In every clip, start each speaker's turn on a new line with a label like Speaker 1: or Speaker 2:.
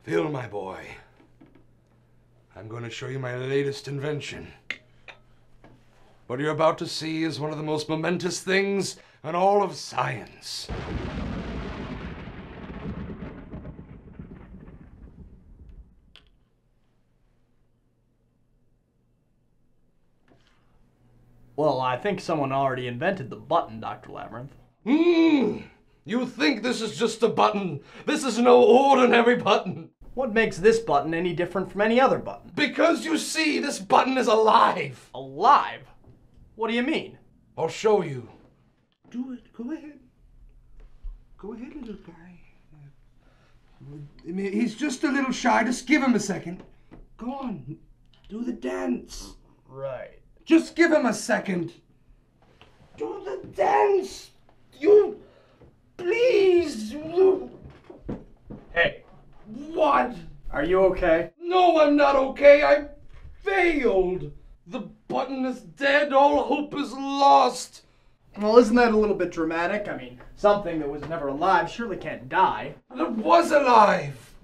Speaker 1: Phil, my boy, I'm going to show you my latest invention. What you're about to see is one of the most momentous things in all of science.
Speaker 2: Well, I think someone already invented the button, Dr. Labyrinth.
Speaker 1: You think this is just a button? This is no ordinary button.
Speaker 2: What makes this button any different from any other button?
Speaker 1: Because you see, this button is alive.
Speaker 2: Alive? What do you mean?
Speaker 1: I'll show you. Do it. Go ahead. Go ahead, little guy. He's just a little shy. Just give him a second. Go on. Do the dance.
Speaker 2: Right.
Speaker 1: Just give him a second. Do the dance. You... Please.
Speaker 2: Hey.
Speaker 1: What?
Speaker 2: Are you okay?
Speaker 1: No, I'm not okay. I failed. The button is dead. All hope is lost.
Speaker 2: Well, isn't that a little bit dramatic? I mean, something that was never alive surely can't die.
Speaker 1: It was alive.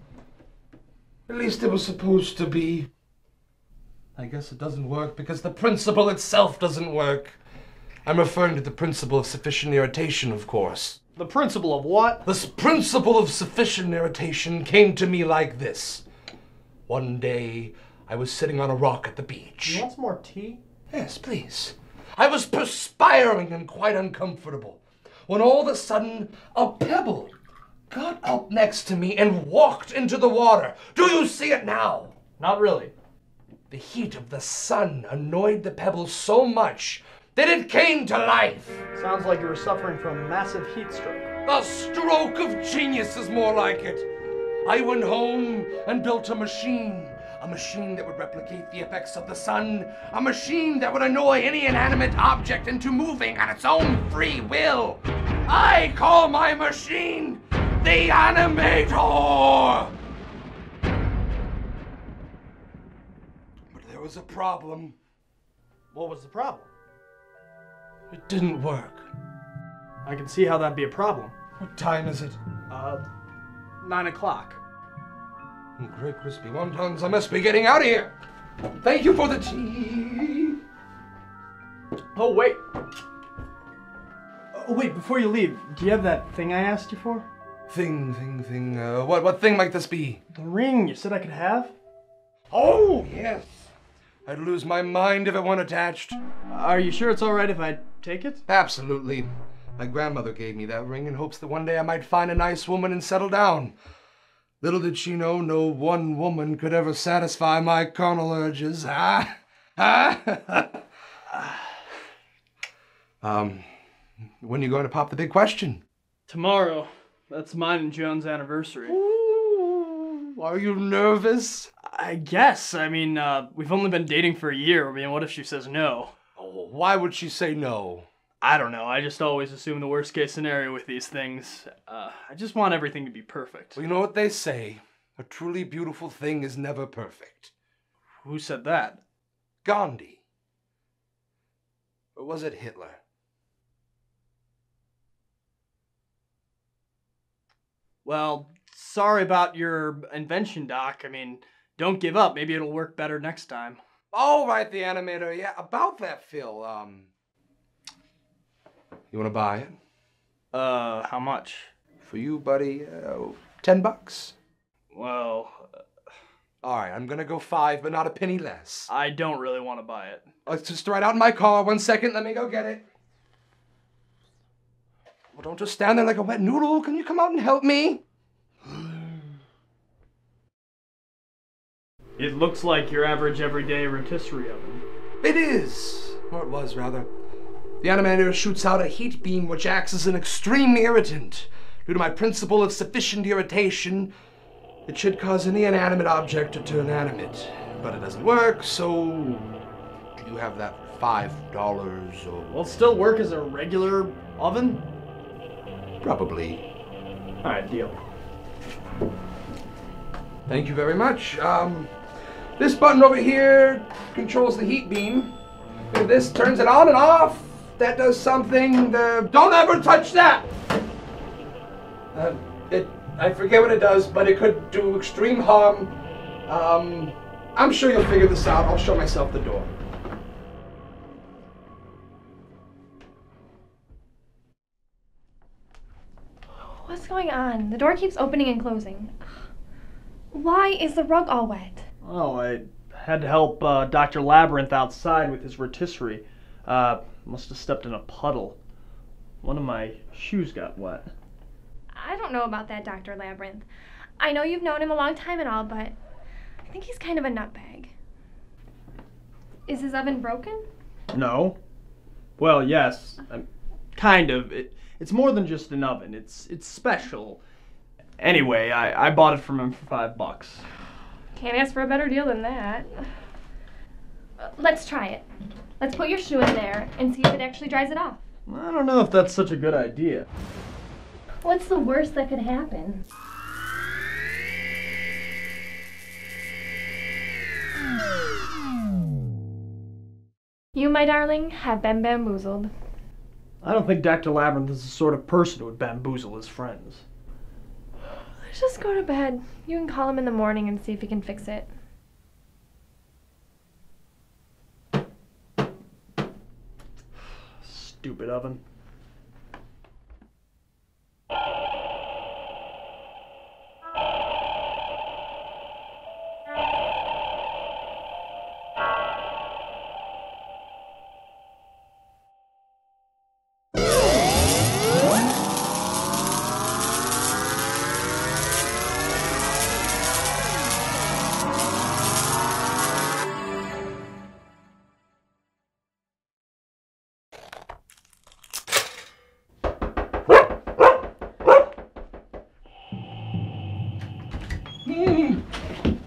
Speaker 1: At least it was supposed to be. I guess it doesn't work because the principle itself doesn't work. I'm referring to the principle of sufficient irritation, of course.
Speaker 2: The principle of what?
Speaker 1: This principle of sufficient irritation came to me like this. One day, I was sitting on a rock at the beach.
Speaker 2: You want some more tea?
Speaker 1: Yes, please. I was perspiring and quite uncomfortable when all of a sudden a pebble got up next to me and walked into the water. Do you see it now?
Speaker 2: Not really.
Speaker 1: The heat of the sun annoyed the pebble so much that it came to life.
Speaker 2: Sounds like you were suffering from a massive heat stroke.
Speaker 1: A stroke of genius is more like it. I went home and built a machine that would replicate the effects of the sun, a machine that would annoy any inanimate object into moving on its own free will. I call my machine the Animator! But there was a problem.
Speaker 2: What was the problem?
Speaker 1: It didn't work.
Speaker 2: I can see how that'd be a problem.
Speaker 1: What time is it?
Speaker 2: 9 o'clock.
Speaker 1: Great crispy wontons, I must be getting out of here. Thank you for the tea.
Speaker 2: Oh, wait. Oh, wait, before you leave, do you have that thing I asked you for?
Speaker 1: Thing. What thing might this be?
Speaker 2: The ring you said I could have?
Speaker 1: Oh, yes. I'd lose my mind if it weren't attached.
Speaker 2: Are you sure it's all right if I take it?
Speaker 1: Absolutely. My grandmother gave me that ring in hopes that one day I might find a nice woman and settle down. Little did she know no one woman could ever satisfy my carnal urges. When are you going to pop the big question?
Speaker 2: Tomorrow. That's mine and Joan's anniversary.
Speaker 1: Ooh, are you nervous?
Speaker 2: I guess. I mean, we've only been dating for a year. I mean, what if she says no?
Speaker 1: Oh, why would she say no?
Speaker 2: I don't know. I just always assume the worst case scenario with these things. I just want everything to be perfect.
Speaker 1: Well, you know what they say. A truly beautiful thing is never perfect.
Speaker 2: Who said that?
Speaker 1: Gandhi. Or was it Hitler?
Speaker 2: Well, sorry about your invention, Doc. I mean, don't give up. Maybe it'll work better next time.
Speaker 1: All right, the Animator. Yeah, about that, Phil. You want to buy it?
Speaker 2: How much?
Speaker 1: For you, buddy, $10.
Speaker 2: Well...
Speaker 1: All right, I'm gonna go 5, but not a penny less.
Speaker 2: I don't really want to buy it.
Speaker 1: It's just right out in my car. 1 second, let me go get it. Well, don't just stand there like a wet noodle. Can you come out and help me?
Speaker 2: It looks like your average everyday rotisserie oven.
Speaker 1: It is. Or it was, rather. The Animator shoots out a heat beam which acts as an extreme irritant. Due to my principle of sufficient irritation, it should cause any inanimate object to turn animate. But it doesn't work, so you have that $5 or...
Speaker 2: Will it still work as a regular oven?
Speaker 1: Probably.
Speaker 2: Alright, deal.
Speaker 1: Thank you very much. This button over here controls the heat beam. If this turns it on and off, that does something. Don't ever touch that! I forget what it does, but it could do extreme harm. I'm sure you'll figure this out. I'll show myself the door.
Speaker 3: What's going on? The door keeps opening and closing. Why is the rug all wet?
Speaker 2: Oh, I had to help Dr. Labyrinth outside with his rotisserie. Must have stepped in a puddle. One of my shoes got wet.
Speaker 3: I don't know about that, Dr. Labyrinth. I know you've known him a long time and all, but I think he's kind of a nutbag. Is his oven broken?
Speaker 2: No. Well, yes. Kind of. It's more than just an oven. It's special. Anyway, I bought it from him for $5.
Speaker 3: Can't ask for a better deal than that. Let's try it. Let's put your shoe in there and see if it actually dries it off.
Speaker 2: I don't know if that's such a good idea.
Speaker 3: What's the worst that could happen? You, my darling, have been bamboozled.
Speaker 2: I don't think Dr. Labyrinth is the sort of person who would bamboozle his friends.
Speaker 3: Let's just go to bed. You can call him in the morning and see if he can fix it.
Speaker 2: Stupid oven.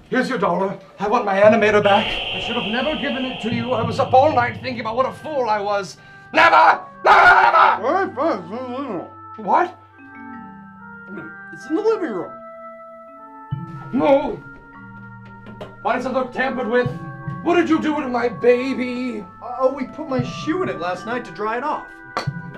Speaker 1: Here's your dollar. I want my animator back. I should have never given it to you. I was up all night thinking about what a fool I was. Never! Never! What?
Speaker 2: It's in the living room.
Speaker 1: No. Why does it look tampered with? What did you do to my baby?
Speaker 2: Oh, we put my shoe in it last night to dry it off.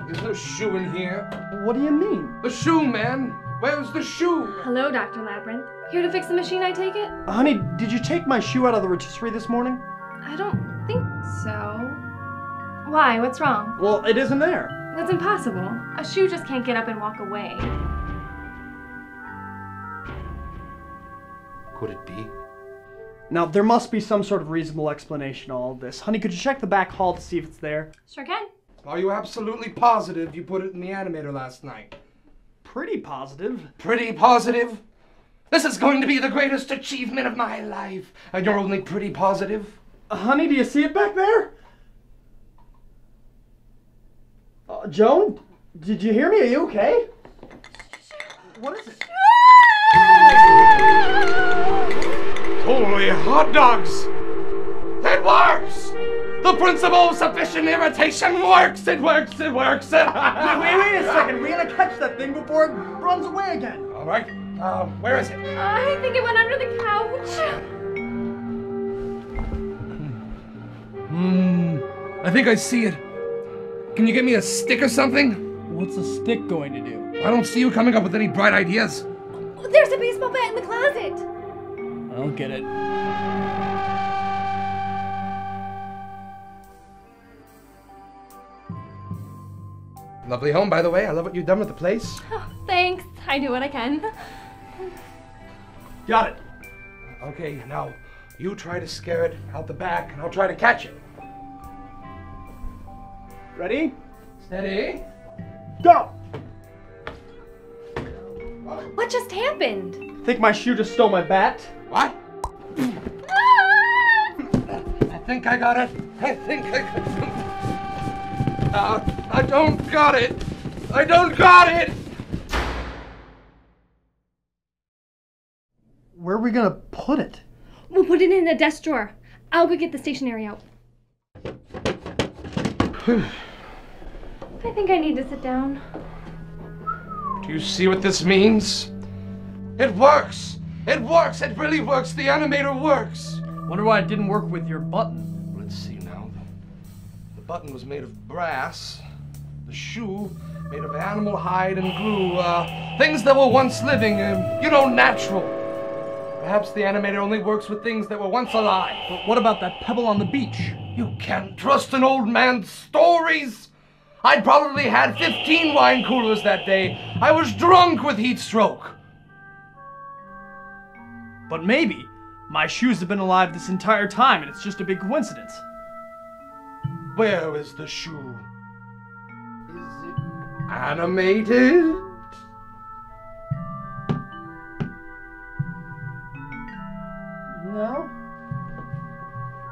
Speaker 1: There's no shoe in here.
Speaker 2: What do you mean?
Speaker 1: The shoe, man. Where's the shoe?
Speaker 3: Hello, Dr. Labyrinth. Here to fix the machine, I take it?
Speaker 2: Honey, did you take my shoe out of the rotisserie this morning?
Speaker 3: I don't think so. Why? What's wrong?
Speaker 2: Well, it isn't there.
Speaker 3: That's impossible. A shoe just can't get up and walk away.
Speaker 1: Could it be?
Speaker 2: Now, there must be some sort of reasonable explanation to all of this. Honey, could you check the back hall to see if it's there?
Speaker 3: Sure can.
Speaker 1: Are you absolutely positive you put it in the animator last night?
Speaker 2: Pretty positive.
Speaker 1: Pretty positive? This is going to be the greatest achievement of my life, and you're only pretty positive?
Speaker 2: Honey, do you see it back there? Joan? Did you hear me? Are you okay? What is it?
Speaker 1: Holy hot dogs! It works! The principle of sufficient irritation works! It works! It works!
Speaker 2: Wait a second. We're gonna catch that thing before it runs away again.
Speaker 1: All right. Where is it?
Speaker 3: I think it went under the couch.
Speaker 1: I think I see it. Can you get me a stick or something?
Speaker 2: What's a stick going to do?
Speaker 1: I don't see you coming up with any bright ideas.
Speaker 3: There's a baseball bat in the closet.
Speaker 2: I'll get it.
Speaker 1: Lovely home, by the way. I love what you've done with the place.
Speaker 3: Oh, thanks. I do what I can.
Speaker 2: Got it.
Speaker 1: Okay, now you try to scare it out the back, and I'll try to catch it.
Speaker 2: Ready?
Speaker 1: Steady.
Speaker 2: Go!
Speaker 3: What just happened?
Speaker 2: Think my shoe just stole my bat?
Speaker 1: What? I think I got it. I think I got it. I don't got it. I don't got it.
Speaker 2: Where are we gonna put it?
Speaker 3: We'll put it in a desk drawer. I'll go get the stationery out. I think I need to sit down.
Speaker 1: Do you see what this means? It works! It works! It really works! The animator works!
Speaker 2: Wonder why it didn't work with your button.
Speaker 1: Let's see now. The button was made of brass. The shoe made of animal hide and glue. Things that were once living, natural. Perhaps the animator only works with things that were once alive.
Speaker 2: But what about that pebble on the beach?
Speaker 1: You can't trust an old man's stories. I'd probably had 15 wine coolers that day. I was drunk with heat stroke.
Speaker 2: But maybe my shoes have been alive this entire time and it's just a big coincidence.
Speaker 1: Where is the shoe? Is it animated?
Speaker 2: No.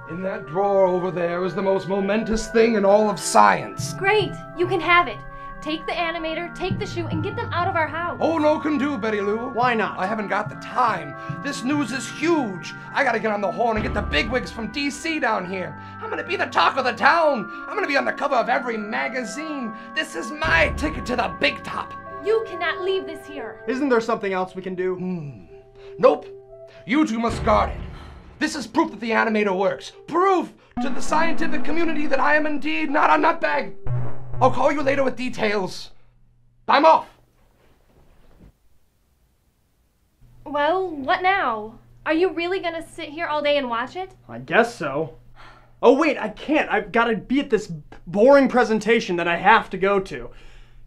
Speaker 1: In that drawer over there is the most momentous thing in all of science.
Speaker 3: Great, you can have it. Take the animator, take the shoe, and get them out of our house.
Speaker 1: Oh, no can do, Betty Lou.
Speaker 2: Why not?
Speaker 1: I haven't got the time. This news is huge. I gotta get on the horn and get the bigwigs from D.C. down here. I'm gonna be the talk of the town. I'm gonna be on the cover of every magazine. This is my ticket to the big top.
Speaker 3: You cannot leave this here.
Speaker 2: Isn't there something else we can do?
Speaker 1: Nope. You two must guard it. This is proof that the animator works. Proof to the scientific community that I am indeed not a nutbag. I'll call you later with details. I'm off.
Speaker 3: Well, what now? Are you really gonna sit here all day and watch it?
Speaker 2: I guess so. Oh wait, I can't. I've got to be at this boring presentation that I have to go to.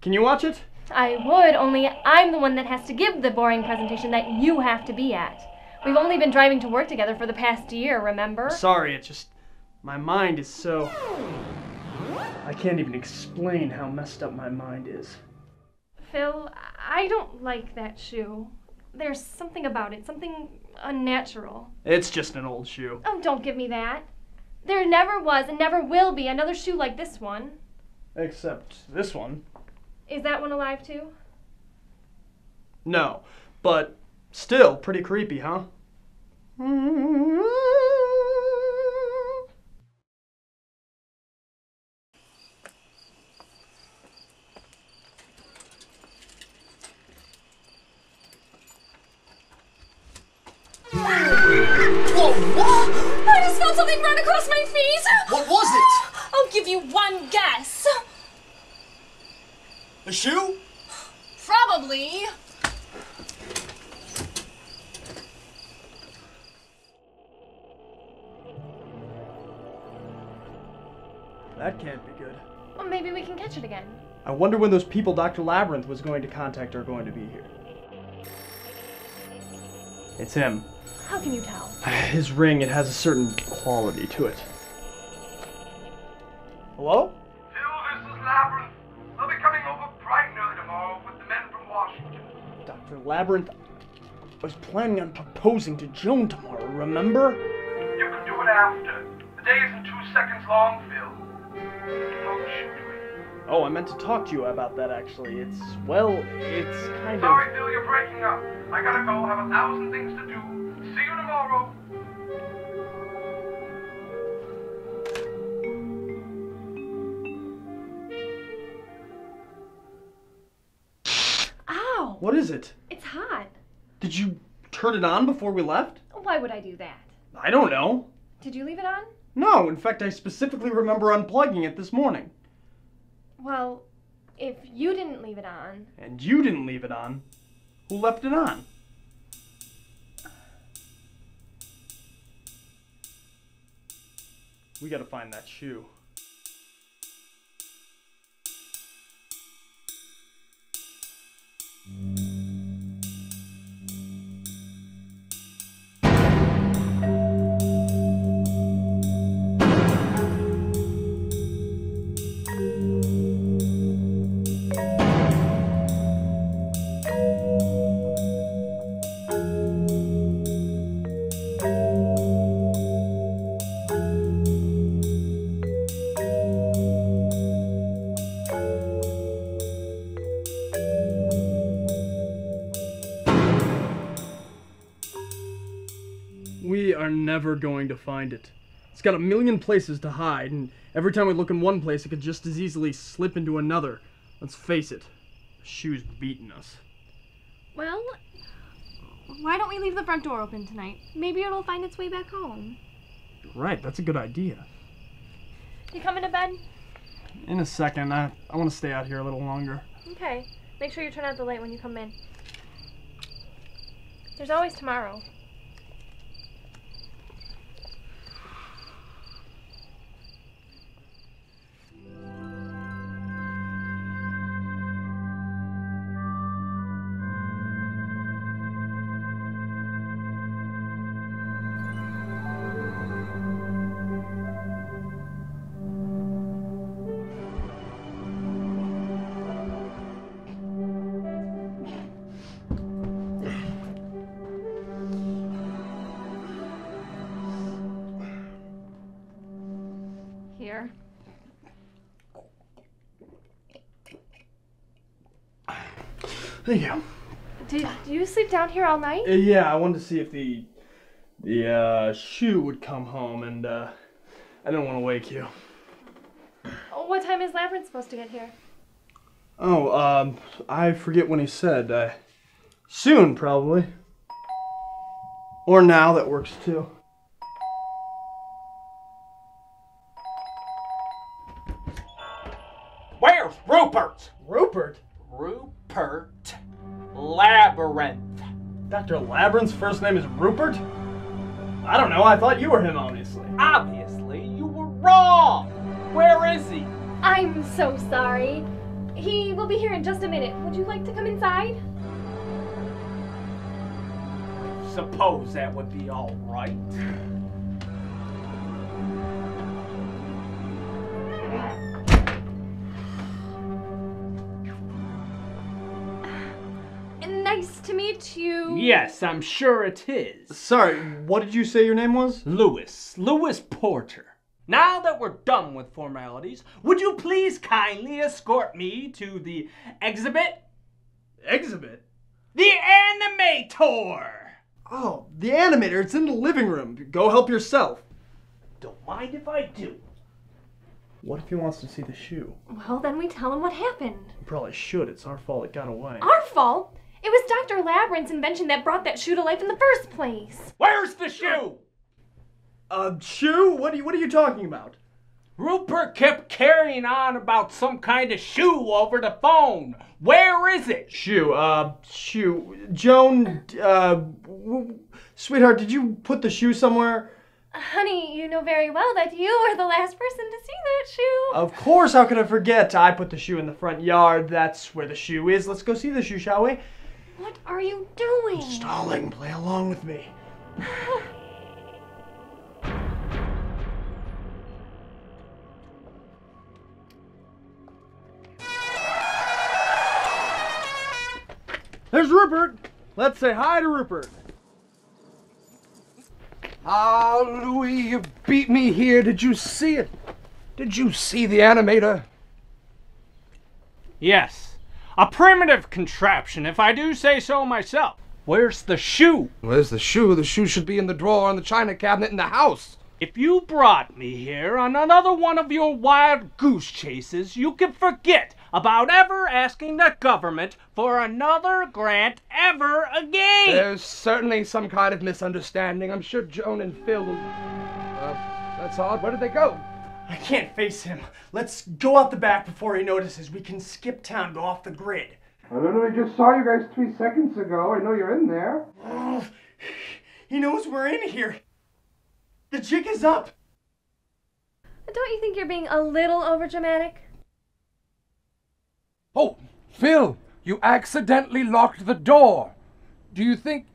Speaker 2: Can you watch it?
Speaker 3: I would, only I'm the one that has to give the boring presentation that you have to be at. We've only been driving to work together for the past year, remember?
Speaker 2: Sorry, it's just my mind is so... I can't even explain how messed up my mind is.
Speaker 3: Phil, I don't like that shoe. There's something about it, something unnatural.
Speaker 2: It's just an old shoe.
Speaker 3: Oh, don't give me that. There never was and never will be another shoe like this one.
Speaker 2: Except this one.
Speaker 3: Is that one alive too?
Speaker 2: No, but still pretty creepy, huh?
Speaker 4: Whoa, what?
Speaker 5: I just felt something run across my face.
Speaker 4: What was it?
Speaker 5: I'll give you one guess.
Speaker 4: A shoe?
Speaker 5: Probably.
Speaker 2: That can't be good.
Speaker 3: Well, maybe we can catch it again.
Speaker 2: I wonder when those people Dr. Labyrinth was going to contact are going to be here. It's him.
Speaker 3: How can you tell?
Speaker 2: His ring, it has a certain quality to it. Hello?
Speaker 1: Phil, this is Labyrinth. They'll be coming over bright and early tomorrow with the men from Washington.
Speaker 2: Dr. Labyrinth, I was planning on proposing to Joan tomorrow, remember?
Speaker 1: You can do it after. The day isn't 2 seconds long, Phil. How's the shoe doing?
Speaker 2: Oh, I meant to talk to you about that, actually. It's kind
Speaker 1: Sorry, Phil, you're breaking up. I gotta go. Have 1,000 things to do. See you tomorrow.
Speaker 3: Ow!
Speaker 2: What is it?
Speaker 3: It's hot.
Speaker 2: Did you turn it on before we left?
Speaker 3: Why would I do that?
Speaker 2: I don't know.
Speaker 3: Did you leave it on?
Speaker 2: No, in fact, I specifically remember unplugging it this morning.
Speaker 3: Well, if you didn't leave it on...
Speaker 2: And you didn't leave it on. Who left it on? We gotta find that shoe. We are never going to find it. It's got a million places to hide, and every time we look in one place, it could just as easily slip into another. Let's face it, the shoe's beating us.
Speaker 3: Well, why don't we leave the front door open tonight? Maybe it'll find its way back home.
Speaker 2: Right, that's a good idea.
Speaker 3: You coming to bed?
Speaker 2: In a second, I want to stay out here a little longer.
Speaker 3: Okay. Make sure you turn out the light when you come in. There's always tomorrow. Here.
Speaker 2: Thank you.
Speaker 3: Did you sleep down here all night?
Speaker 2: Yeah, I wanted to see if the shoe would come home, and I didn't want to wake you.
Speaker 3: What time is Labyrinth supposed to get here?
Speaker 2: Oh, I forget when he said. Soon, probably. Or now, that works too.
Speaker 6: Where's Rupert?
Speaker 2: Rupert?
Speaker 6: Rupert Labyrinth.
Speaker 2: Dr. Labyrinth's first name is Rupert? I don't know, I thought you were him, obviously.
Speaker 6: Obviously, you were wrong. Where is he?
Speaker 3: I'm so sorry. He will be here in just a minute. Would you like to come inside?
Speaker 6: Suppose that would be all right.
Speaker 3: Nice to meet you.
Speaker 6: Yes, I'm sure it is.
Speaker 2: Sorry, what did you say your name was?
Speaker 6: Louis Porter. Now that we're done with formalities, would you please kindly escort me to the exhibit?
Speaker 2: Exhibit?
Speaker 6: The Animator!
Speaker 2: Oh, the animator, it's in the living room. Go help yourself.
Speaker 6: Don't mind if I do.
Speaker 2: What if he wants to see the shoe?
Speaker 3: Well, then we tell him what happened.
Speaker 2: We probably should, it's our fault it got away.
Speaker 3: Our fault? It was Dr. Labyrinth's invention that brought that shoe to life in the first place.
Speaker 6: Where's the shoe?
Speaker 2: Shoe? What are you talking about?
Speaker 6: Rupert kept carrying on about some kind of shoe over the phone. Where is it?
Speaker 2: Shoe. Joan, sweetheart, did you put the shoe somewhere?
Speaker 3: Honey, you know very well that you were the last person to see that shoe.
Speaker 2: Of course, how could I forget? I put the shoe in the front yard. That's where the shoe is. Let's go see the shoe, shall we?
Speaker 3: What are you doing?
Speaker 2: Stalling. Play along with me. There's Rupert. Let's say hi to Rupert.
Speaker 1: Ah, Louis, you beat me here. Did you see it? Did you see the animator?
Speaker 6: Yes. A primitive contraption, if I do say so myself. Where's the shoe?
Speaker 1: Where's the shoe? The shoe should be in the drawer on the china cabinet in the house.
Speaker 6: If you brought me here on another one of your wild goose chases, you can forget about ever asking the government for another grant ever again.
Speaker 1: There's certainly some kind of misunderstanding. I'm sure Joan and Phil will... that's odd. Where did they go?
Speaker 2: I can't face him. Let's go out the back before he notices. We can skip town, go off the grid.
Speaker 1: I don't know. I just saw you guys 3 seconds ago. I know you're in there.
Speaker 2: Oh, he knows we're in here. The jig is up.
Speaker 3: Don't you think you're being a little overdramatic?
Speaker 1: Oh, Phil, you accidentally locked the door. Do you think...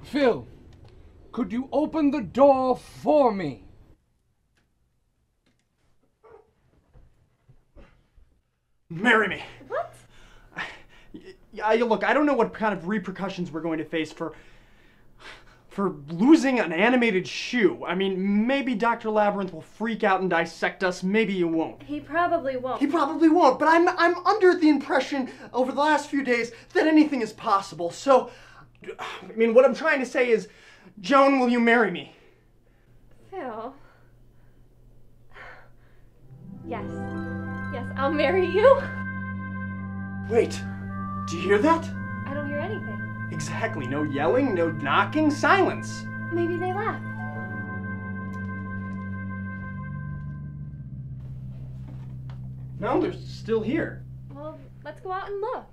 Speaker 1: Phil, could you open the door for me?
Speaker 2: Marry me.
Speaker 3: What?
Speaker 2: Look, I don't know what kind of repercussions we're going to face for losing an animated shoe. I mean, maybe Dr. Labyrinth will freak out and dissect us. Maybe he won't.
Speaker 3: He probably won't.
Speaker 2: He probably won't, but I'm under the impression over the last few days that anything is possible. So, I mean, what I'm trying to say is, Joan, will you marry me?
Speaker 3: Phil. Yes. Yes, I'll marry you.
Speaker 2: Wait, do you hear that?
Speaker 3: I don't hear anything.
Speaker 2: Exactly. No yelling, no knocking, silence.
Speaker 3: Maybe they left.
Speaker 2: No, they're still here.
Speaker 3: Well, let's go out and look.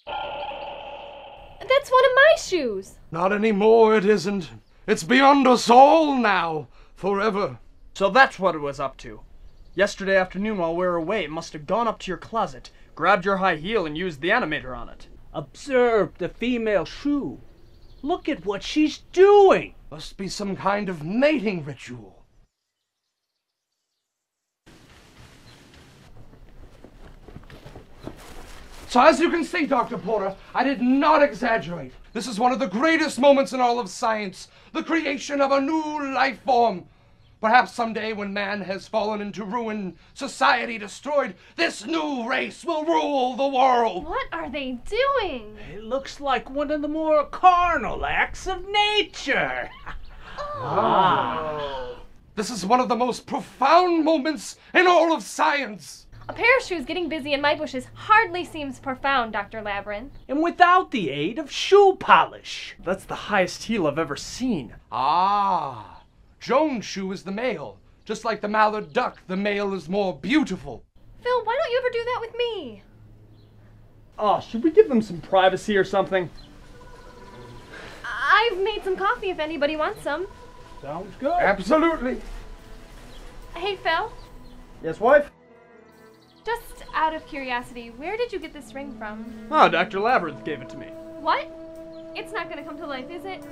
Speaker 3: That's one of my shoes.
Speaker 1: Not anymore, it isn't. It's beyond us all now. Forever.
Speaker 2: So that's what it was up to. Yesterday afternoon while we were away, it must have gone up to your closet, grabbed your high heel, and used the animator on it.
Speaker 6: Observe the female shoe. Look at what she's doing.
Speaker 1: Must be some kind of mating ritual. So as you can see, Dr. Porter, I did not exaggerate. This is one of the greatest moments in all of science. The creation of a new life form. Perhaps someday when man has fallen into ruin, society destroyed, this new race will rule the world.
Speaker 3: What are they doing?
Speaker 6: It looks like one of the more carnal acts of nature.
Speaker 1: This is one of the most profound moments in all of science.
Speaker 3: A pair of shoes getting busy in my bushes hardly seems profound, Dr. Labyrinth.
Speaker 6: And without the aid of shoe polish.
Speaker 2: That's the highest heel I've ever seen.
Speaker 1: Ah, Joan's shoe is the male. Just like the mallard duck, the male is more beautiful.
Speaker 3: Phil, why don't you ever do that with me?
Speaker 2: Oh, should we give them some privacy or something?
Speaker 3: I've made some coffee if anybody wants some.
Speaker 6: Sounds good.
Speaker 1: Absolutely.
Speaker 3: Hey, Phil.
Speaker 2: Yes, wife?
Speaker 3: Just out of curiosity, where did you get this ring from?
Speaker 2: Oh, Dr. Labyrinth gave it to me.
Speaker 3: What? It's not gonna come to life, is it?